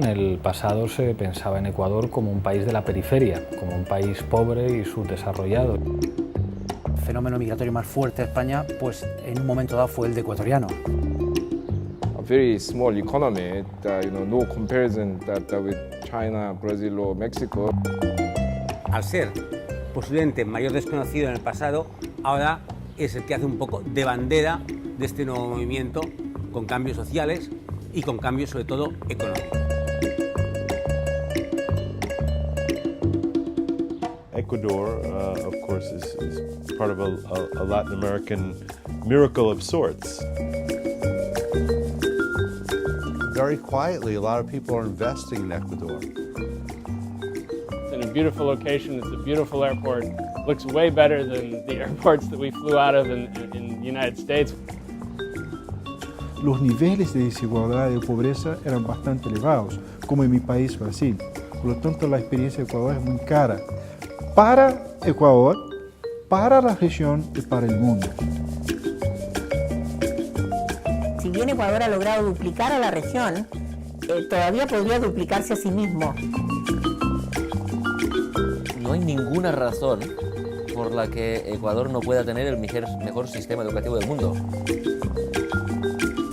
En el pasado se pensaba en Ecuador como un país de la periferia, como un país pobre y subdesarrollado. El fenómeno migratorio más fuerte de España, pues en un momento dado fue el de ecuatoriano. A very small economy, no comparison with China, Brazil or Mexico. Al ser posiblemente mayor desconocido en el pasado, ahora es el que hace un poco de bandera de este nuevo movimiento, con cambios sociales y con cambios sobre todo económicos. Ecuador, of course, is part of a Latin American miracle of sorts. Very quietly, a lot of people are investing in Ecuador. It's in a beautiful location, it's a beautiful airport. Looks way better than the airports that we flew out of in the United States. Los niveles de desigualdad y de pobreza eran bastante elevados, como en mi país, Brasil. Por lo tanto, la experiencia de Ecuador es muy cara para Ecuador, para la región y para el mundo. Si bien Ecuador ha logrado duplicar a la región, todavía podría duplicarse a sí mismo. No hay ninguna razón por la que Ecuador no pueda tener el mejor sistema educativo del mundo.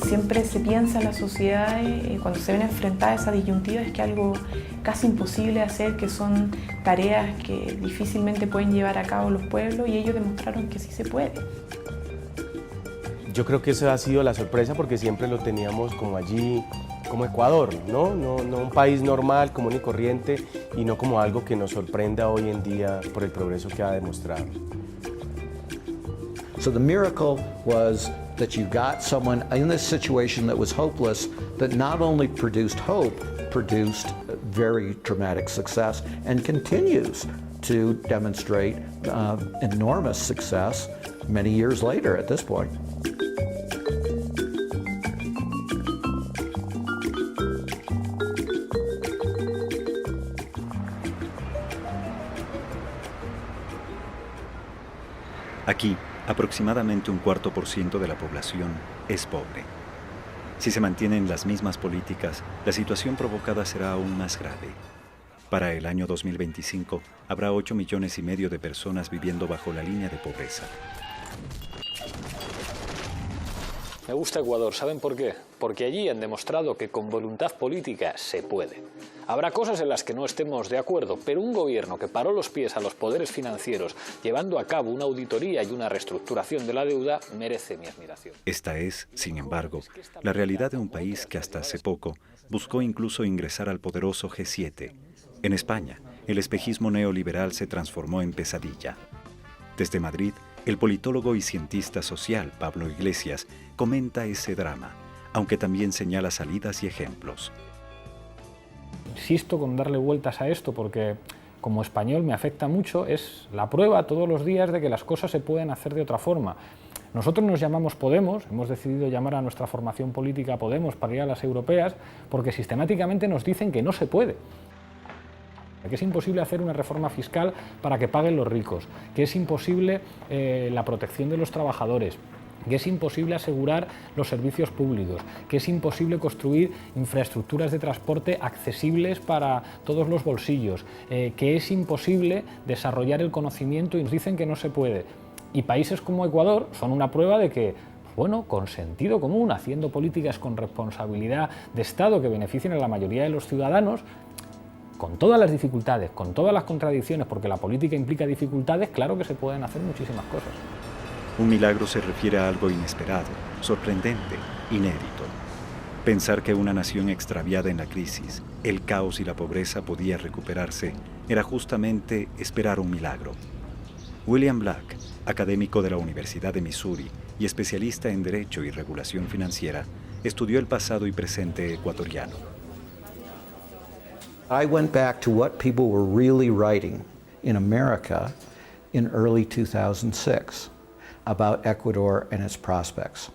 Siempre se piensa en la sociedad cuando se ven enfrentadas a esas disyuntivas que algo casi imposible de hacer, que son tareas que difícilmente pueden llevar a cabo los pueblos, y ellos demostraron que sí se puede. Yo creo que esa ha sido la sorpresa, porque siempre lo teníamos como allí, como Ecuador, ¿no? No un país normal, común y corriente, y no como algo que nos sorprenda hoy en día por el progreso que ha demostrado. So the miracle was that you got someone in this situation that was hopeless, that not only produced hope, produced very dramatic success and continues to demonstrate enormous success many years later at this point. Aquí, aproximadamente un 4% de la población es pobre. Si se mantienen las mismas políticas, la situación provocada será aún más grave. Para el año 2025, habrá 8,5 millones de personas viviendo bajo la línea de pobreza. Me gusta Ecuador, ¿saben por qué? Porque allí han demostrado que con voluntad política se puede. Habrá cosas en las que no estemos de acuerdo, pero un gobierno que paró los pies a los poderes financieros llevando a cabo una auditoría y una reestructuración de la deuda merece mi admiración. Esta es, sin embargo, la realidad de un país que hasta hace poco buscó incluso ingresar al poderoso G7. En España, el espejismo neoliberal se transformó en pesadilla. Desde Madrid, el politólogo y cientista social Pablo Iglesias comenta ese drama, aunque también señala salidas y ejemplos. Insisto con darle vueltas a esto porque como español me afecta mucho, es la prueba todos los días de que las cosas se pueden hacer de otra forma. Nosotros nos llamamos Podemos, hemos decidido llamar a nuestra formación política Podemos para ir a las europeas, porque sistemáticamente nos dicen que no se puede. Que es imposible hacer una reforma fiscal para que paguen los ricos, que es imposible la protección de los trabajadores, que es imposible asegurar los servicios públicos, que es imposible construir infraestructuras de transporte accesibles para todos los bolsillos, que es imposible desarrollar el conocimiento, y nos dicen que no se puede. Y países como Ecuador son una prueba de que, bueno, con sentido común, haciendo políticas con responsabilidad de Estado que beneficien a la mayoría de los ciudadanos, con todas las dificultades, con todas las contradicciones, porque la política implica dificultades, claro que se pueden hacer muchísimas cosas. Un milagro se refiere a algo inesperado, sorprendente, inédito. Pensar que una nación extraviada en la crisis, el caos y la pobreza podía recuperarse era justamente esperar un milagro. William Black, académico de la Universidad de Missouri y especialista en Derecho y Regulación Financiera, estudió el pasado y presente ecuatoriano. I went back to what people were really writing in America in early 2006 about Ecuador and its prospects.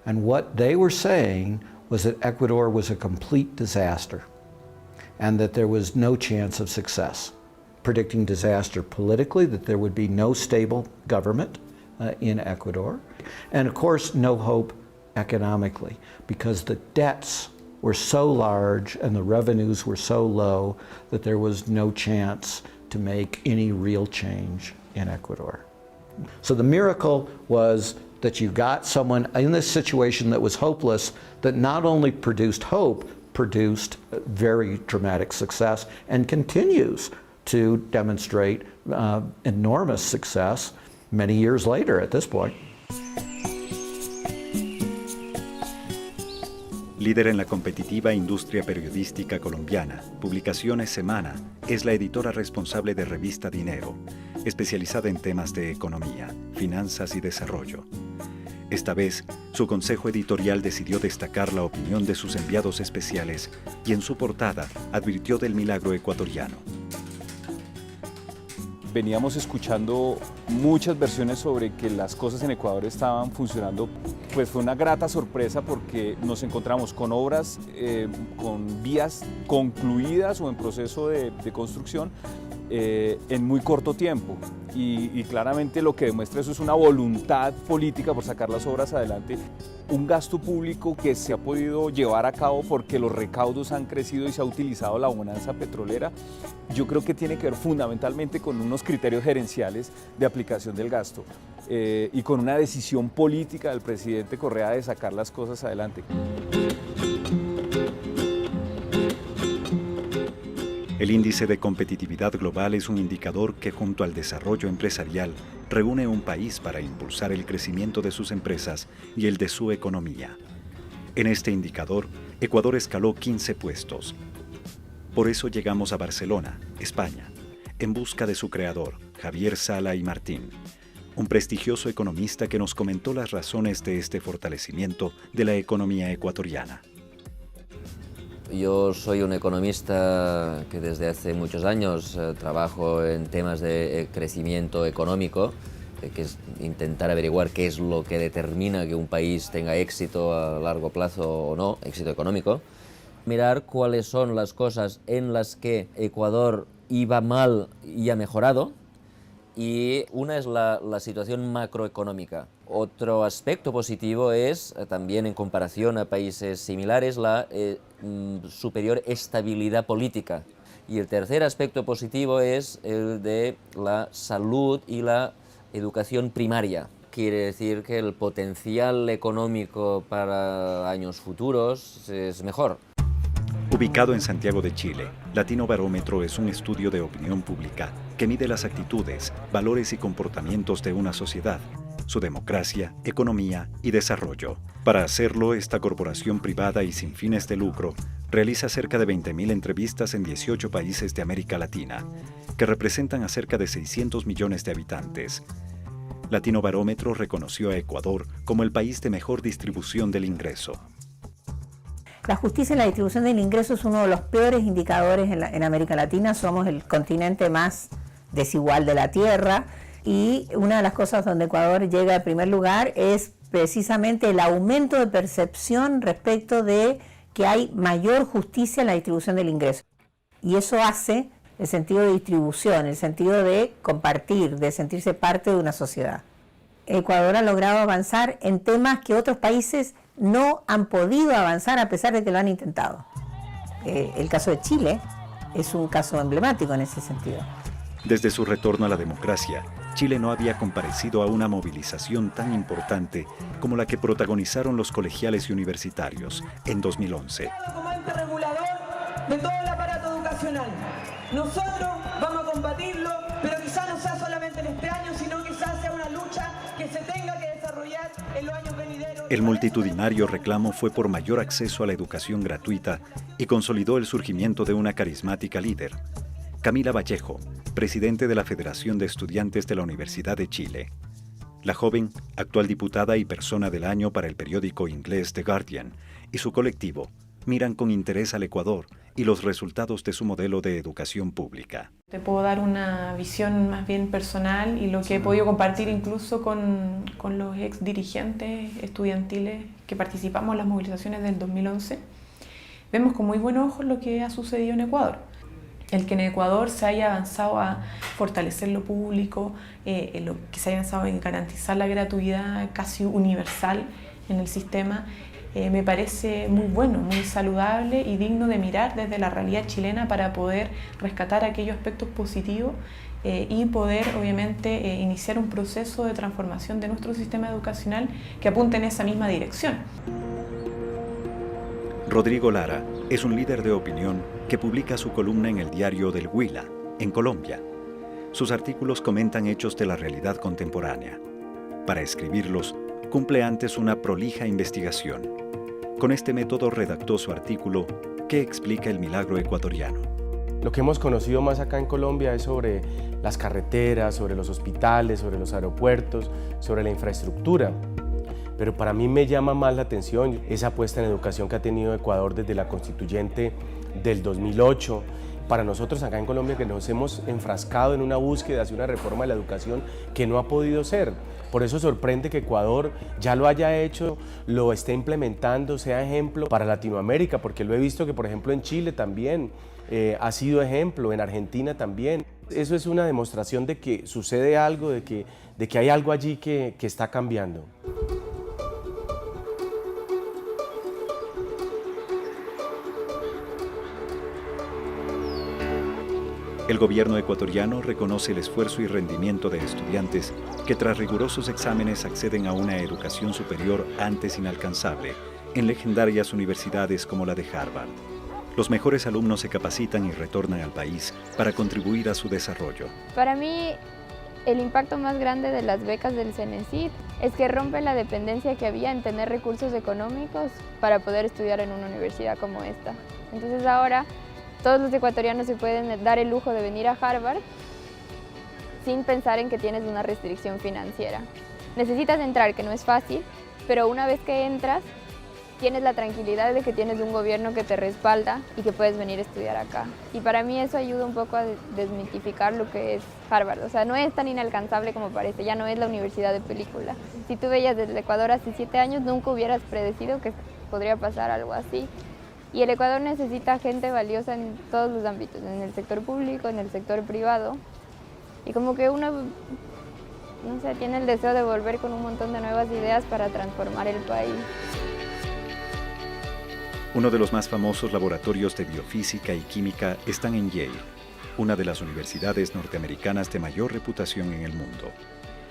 And what they were saying was that Ecuador was a complete disaster and that there was no chance of success. Predicting disaster politically, that there would be no stable government in Ecuador, and of course no hope economically, because the debts were so large and the revenues were so low that there was no chance to make any real change in Ecuador. So the miracle was that you got someone in this situation that was hopeless that not only produced hope, produced very dramatic success and continues to demonstrate enormous success many years later at this point. Líder en la competitiva industria periodística colombiana, Publicaciones Semana es la editora responsable de Revista Dinero, especializada en temas de economía, finanzas y desarrollo. Esta vez, su consejo editorial decidió destacar la opinión de sus enviados especiales y en su portada advirtió del milagro ecuatoriano. Veníamos escuchando muchas versiones sobre que las cosas en Ecuador estaban funcionando. Pues fue una grata sorpresa porque nos encontramos con obras, con vías concluidas o en proceso de construcción en muy corto tiempo. Y claramente lo que demuestra eso es una voluntad política por sacar las obras adelante. Un gasto público que se ha podido llevar a cabo porque los recaudos han crecido y se ha utilizado la bonanza petrolera. Yo creo que tiene que ver fundamentalmente con unos criterios gerenciales de aplicación del gasto y con una decisión política del presidente Correa de sacar las cosas adelante. El índice de competitividad global es un indicador que junto al desarrollo empresarial reúne un país para impulsar el crecimiento de sus empresas y el de su economía. En este indicador, Ecuador escaló 15 puestos. Por eso llegamos a Barcelona, España, en busca de su creador, Javier Sala y Martín, un prestigioso economista que nos comentó las razones de este fortalecimiento de la economía ecuatoriana. Yo soy un economista que desde hace muchos años trabajo en temas de crecimiento económico, que es intentar averiguar qué es lo que determina que un país tenga éxito a largo plazo o no, éxito económico. Mirar cuáles son las cosas en las que Ecuador iba mal y ha mejorado. Y una es la situación macroeconómica. Otro aspecto positivo es, también en comparación a países similares, la superior estabilidad política. Y el tercer aspecto positivo es el de la salud y la educación primaria. Quiere decir que el potencial económico para años futuros es mejor. Ubicado en Santiago de Chile, Latino Barómetro es un estudio de opinión pública que mide las actitudes, valores y comportamientos de una sociedad, su democracia, economía y desarrollo. Para hacerlo, esta corporación privada y sin fines de lucro realiza cerca de 20.000 entrevistas en 18 países de América Latina, que representan a cerca de 600 millones de habitantes. Latino Barómetro reconoció a Ecuador como el país de mejor distribución del ingreso. La justicia en la distribución del ingreso es uno de los peores indicadores en América Latina. Somos el continente más desigual de la Tierra y una de las cosas donde Ecuador llega en primer lugar es precisamente el aumento de percepción respecto de que hay mayor justicia en la distribución del ingreso. Y eso hace el sentido de distribución, el sentido de compartir, de sentirse parte de una sociedad. Ecuador ha logrado avanzar en temas que otros países no han podido avanzar a pesar de que lo han intentado. El caso de Chile es un caso emblemático en ese sentido. Desde su retorno a la democracia, Chile no había comparecido a una movilización tan importante como la que protagonizaron los colegiales y universitarios en 2011. Como ente regulador de todo el aparato educacional. Nosotros vamos a combatirlo, pero quizás no sea solamente en este año, sino quizás sea una lucha que se tenga que desarrollar en los años venideros. El multitudinario reclamo fue por mayor acceso a la educación gratuita y consolidó el surgimiento de una carismática líder, Camila Vallejo, presidente de la Federación de Estudiantes de la Universidad de Chile. La joven, actual diputada y persona del año para el periódico inglés The Guardian, y su colectivo miran con interés al Ecuador y los resultados de su modelo de educación pública. Te puedo dar una visión más bien personal y lo que he podido compartir incluso con los ex dirigentes estudiantiles que participamos en las movilizaciones del 2011. Vemos con muy buenos ojos lo que ha sucedido en Ecuador. El que en Ecuador se haya avanzado a fortalecer lo público, que se haya avanzado en garantizar la gratuidad casi universal en el sistema, me parece muy bueno, muy saludable y digno de mirar desde la realidad chilena para poder rescatar aquellos aspectos positivos y poder obviamente iniciar un proceso de transformación de nuestro sistema educacional que apunte en esa misma dirección. Rodrigo Lara es un líder de opinión que publica su columna en el diario del Huila, en Colombia. Sus artículos comentan hechos de la realidad contemporánea. Para escribirlos, cumple antes una prolija investigación. Con este método redactó su artículo ¿Qué explica el milagro ecuatoriano? Lo que hemos conocido más acá en Colombia es sobre las carreteras, sobre los hospitales, sobre los aeropuertos, sobre la infraestructura. Pero para mí me llama más la atención esa apuesta en educación que ha tenido Ecuador desde la constituyente del 2008. Para nosotros acá en Colombia, que nos hemos enfrascado en una búsqueda hacia una reforma de la educación que no ha podido ser. Por eso sorprende que Ecuador ya lo haya hecho, lo esté implementando, sea ejemplo para Latinoamérica, porque lo he visto que por ejemplo en Chile también ha sido ejemplo, en Argentina también. Eso es una demostración de que sucede algo, de que hay algo allí que está cambiando. El gobierno ecuatoriano reconoce el esfuerzo y rendimiento de estudiantes que tras rigurosos exámenes acceden a una educación superior antes inalcanzable en legendarias universidades como la de Harvard. Los mejores alumnos se capacitan y retornan al país para contribuir a su desarrollo. Para mí, el impacto más grande de las becas del CENESID es que rompe la dependencia que había en tener recursos económicos para poder estudiar en una universidad como esta. Entonces ahora todos los ecuatorianos se pueden dar el lujo de venir a Harvard sin pensar en que tienes una restricción financiera. Necesitas entrar, que no es fácil, pero una vez que entras, tienes la tranquilidad de que tienes un gobierno que te respalda y que puedes venir a estudiar acá. Y para mí eso ayuda un poco a desmitificar lo que es Harvard. O sea, no es tan inalcanzable como parece, ya no es la universidad de película. Si tú veías desde Ecuador hace 7 años, nunca hubieras predecido que podría pasar algo así. Y el Ecuador necesita gente valiosa en todos los ámbitos, en el sector público, en el sector privado. Y como que uno, no sé, tiene el deseo de volver con un montón de nuevas ideas para transformar el país. Uno de los más famosos laboratorios de biofísica y química están en Yale, una de las universidades norteamericanas de mayor reputación en el mundo.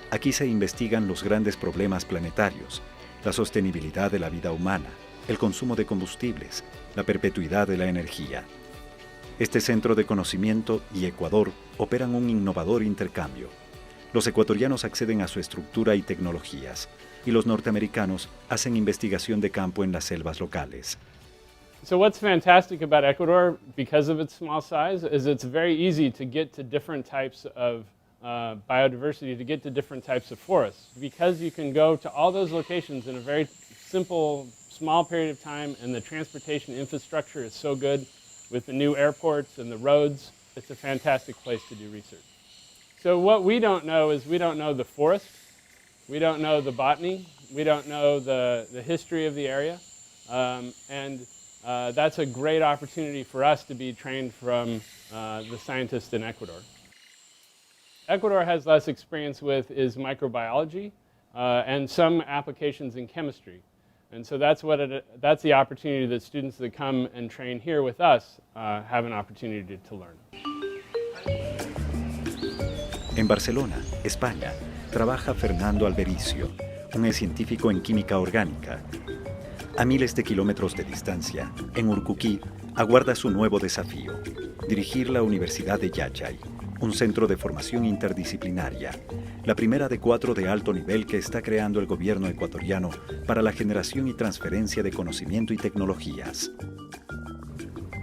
Aquí se investigan los grandes problemas planetarios, la sostenibilidad de la vida humana, el consumo de combustibles, la perpetuidad de la energía. Este centro de conocimiento y Ecuador operan un innovador intercambio. Los ecuatorianos acceden a su estructura y tecnologías, y los norteamericanos hacen investigación de campo en las selvas locales. So what's fantastic about Ecuador, because of its small size, is it's very easy to get to different types of biodiversity, to get to different types of forests, because you can go to all those locations in a very simple, small period of time, and the transportation infrastructure is so good with the new airports and the roads. It's a fantastic place to do research. So what we don't know is we don't know the forest, we don't know the botany, we don't know the history of the area, and that's a great opportunity for us to be trained from the scientists in Ecuador. Ecuador has less experience with is microbiology and some applications in chemistry. And so that's the opportunity that students that come and train here with us have an opportunity to learn. En Barcelona, España, trabaja Fernando Albericio, un científico en química orgánica. A miles de kilómetros de distancia, en Urcuquí, aguarda su nuevo desafío, dirigir la Universidad de Yachay, un centro de formación interdisciplinaria, la primera de 4 de alto nivel que está creando el gobierno ecuatoriano para la generación y transferencia de conocimiento y tecnologías.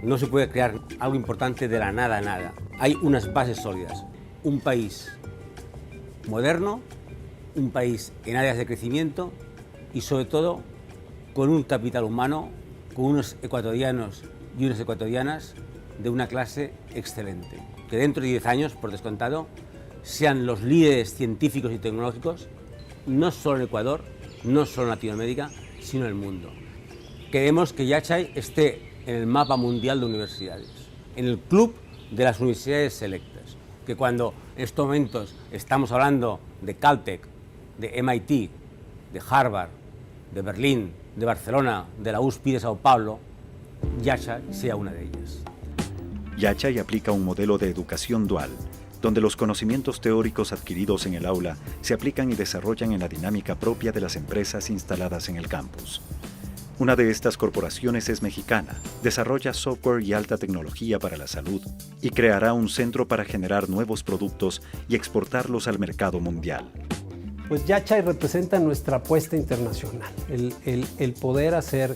No se puede crear algo importante de la nada a nada. Hay unas bases sólidas. Un país moderno, un país en áreas de crecimiento y sobre todo con un capital humano, con unos ecuatorianos y unas ecuatorianas de una clase excelente. Que dentro de 10 años, por descontado, sean los líderes científicos y tecnológicos, no solo en Ecuador, no solo en Latinoamérica, sino en el mundo. Queremos que Yachay esté en el mapa mundial de universidades, en el club de las universidades selectas, que cuando en estos momentos estamos hablando de Caltech, de MIT, de Harvard, de Berlín, de Barcelona, de la USP de Sao Paulo, Yachai sea una de ellas. Yachai aplica un modelo de educación dual, donde los conocimientos teóricos adquiridos en el aula se aplican y desarrollan en la dinámica propia de las empresas instaladas en el campus. Una de estas corporaciones es mexicana, desarrolla software y alta tecnología para la salud y creará un centro para generar nuevos productos y exportarlos al mercado mundial. Pues Yachai representa nuestra apuesta internacional, el poder hacer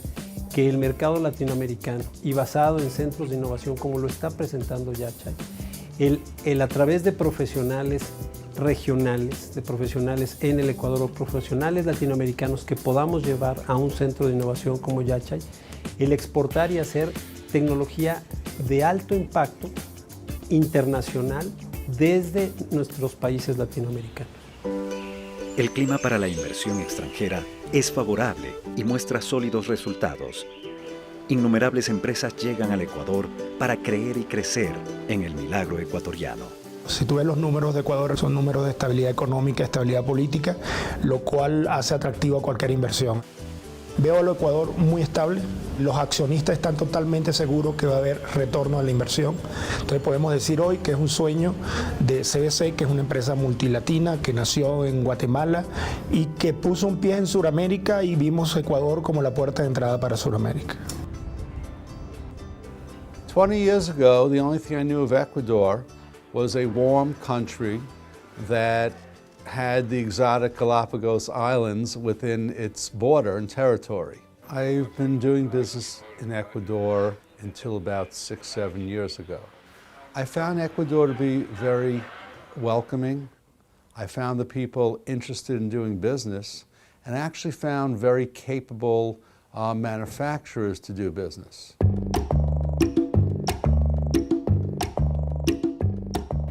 que el mercado latinoamericano y basado en centros de innovación como lo está presentando Yachai, el a través de profesionales regionales, de profesionales en el Ecuador o profesionales latinoamericanos que podamos llevar a un centro de innovación como Yachai, el exportar y hacer tecnología de alto impacto internacional desde nuestros países latinoamericanos. El clima para la inversión extranjera es favorable y muestra sólidos resultados. Innumerables empresas llegan al Ecuador para creer y crecer en el milagro ecuatoriano. Si tú ves los números de Ecuador, son números de estabilidad económica, estabilidad política, lo cual hace atractivo a cualquier inversión. Veo al Ecuador muy estable, los accionistas están totalmente seguros que va a haber retorno a la inversión. Entonces podemos decir hoy que es un sueño de CBC, que es una empresa multilatina que nació en Guatemala y que puso un pie en Sudamérica y vimos Ecuador como la puerta de entrada para Sudamérica. 20 years ago, the only thing I knew of Ecuador was a warm country that had the exotic Galapagos Islands within its border and territory. I've been doing business in Ecuador until about 6-7 years ago. I found Ecuador to be very welcoming. I found the people interested in doing business, and I actually found very capable manufacturers to do business.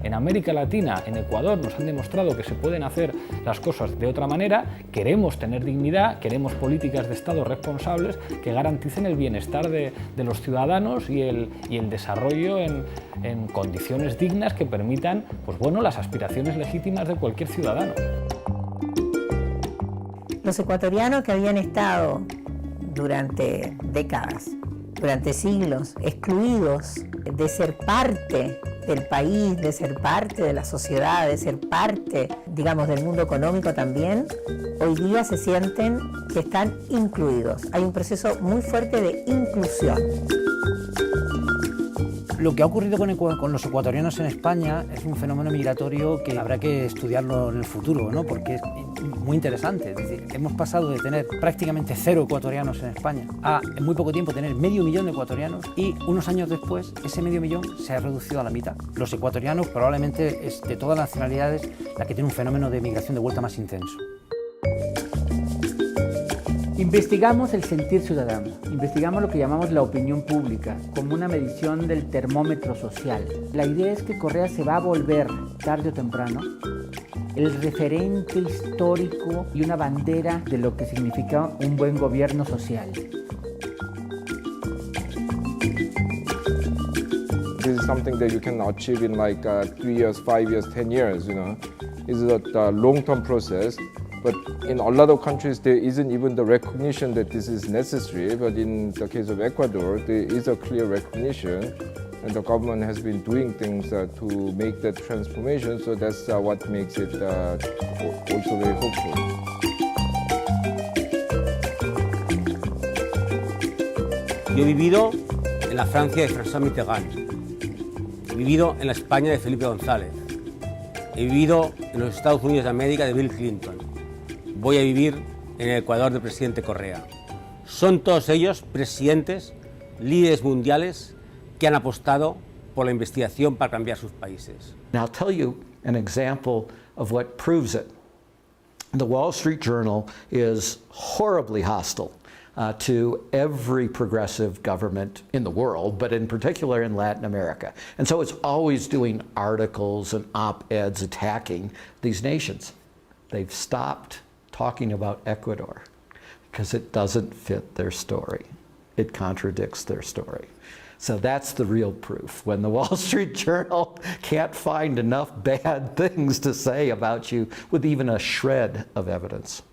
En América Latina, en Ecuador, nos han demostrado que se pueden hacer las cosas de otra manera. Queremos tener dignidad, queremos políticas de Estado responsables que garanticen el bienestar de los ciudadanos y el desarrollo en condiciones dignas que permitan, pues bueno, las aspiraciones legítimas de cualquier ciudadano. Los ecuatorianos que habían estado durante décadas, durante siglos, excluidos de ser parte del país, de ser parte de la sociedad, de ser parte, digamos, del mundo económico también, hoy día se sienten que están incluidos. Hay un proceso muy fuerte de inclusión. Lo que ha ocurrido con los ecuatorianos en España es un fenómeno migratorio que habrá que estudiarlo en el futuro, ¿no? Porque es muy interesante. Es decir, hemos pasado de tener prácticamente 0 ecuatorianos en España a, en muy poco tiempo, tener 500.000 de ecuatorianos y unos años después ese 500.000 se ha reducido a la mitad. Los ecuatorianos probablemente es de todas las nacionalidades la que tiene un fenómeno de migración de vuelta más intenso. Investigamos el sentir ciudadano, investigamos lo que llamamos la opinión pública, como una medición del termómetro social. La idea es que Correa se va a volver, tarde o temprano, el referente histórico y una bandera de lo que significa un buen gobierno social. This is something that you can achieve in like 3 years, 5 years, 10 years, you know. It's a long-term process. But in a lot of countries, there isn't even the recognition that this is necessary. But in the case of Ecuador, there is a clear recognition, and the government has been doing things to make that transformation. So that's what makes it also very hopeful. Yo he vivido en la Francia de François Mitterrand, he vivido en la España de Felipe González, he vivido en los Estados Unidos de América de Bill Clinton. Voy a vivir en el Ecuador del presidente Correa. Son todos ellos presidentes, líderes mundiales que han apostado por la investigación para cambiar sus países. And I'll tell you an example of what proves it. The Wall Street Journal is horribly hostile to every progressive government in the world, but in particular in Latin America. And so it's always doing articles and op-eds attacking these nations. They've stopped talking about Ecuador because it doesn't fit their story. It contradicts their story. So that's the real proof. When the Wall Street Journal can't find enough bad things to say about you with even a shred of evidence.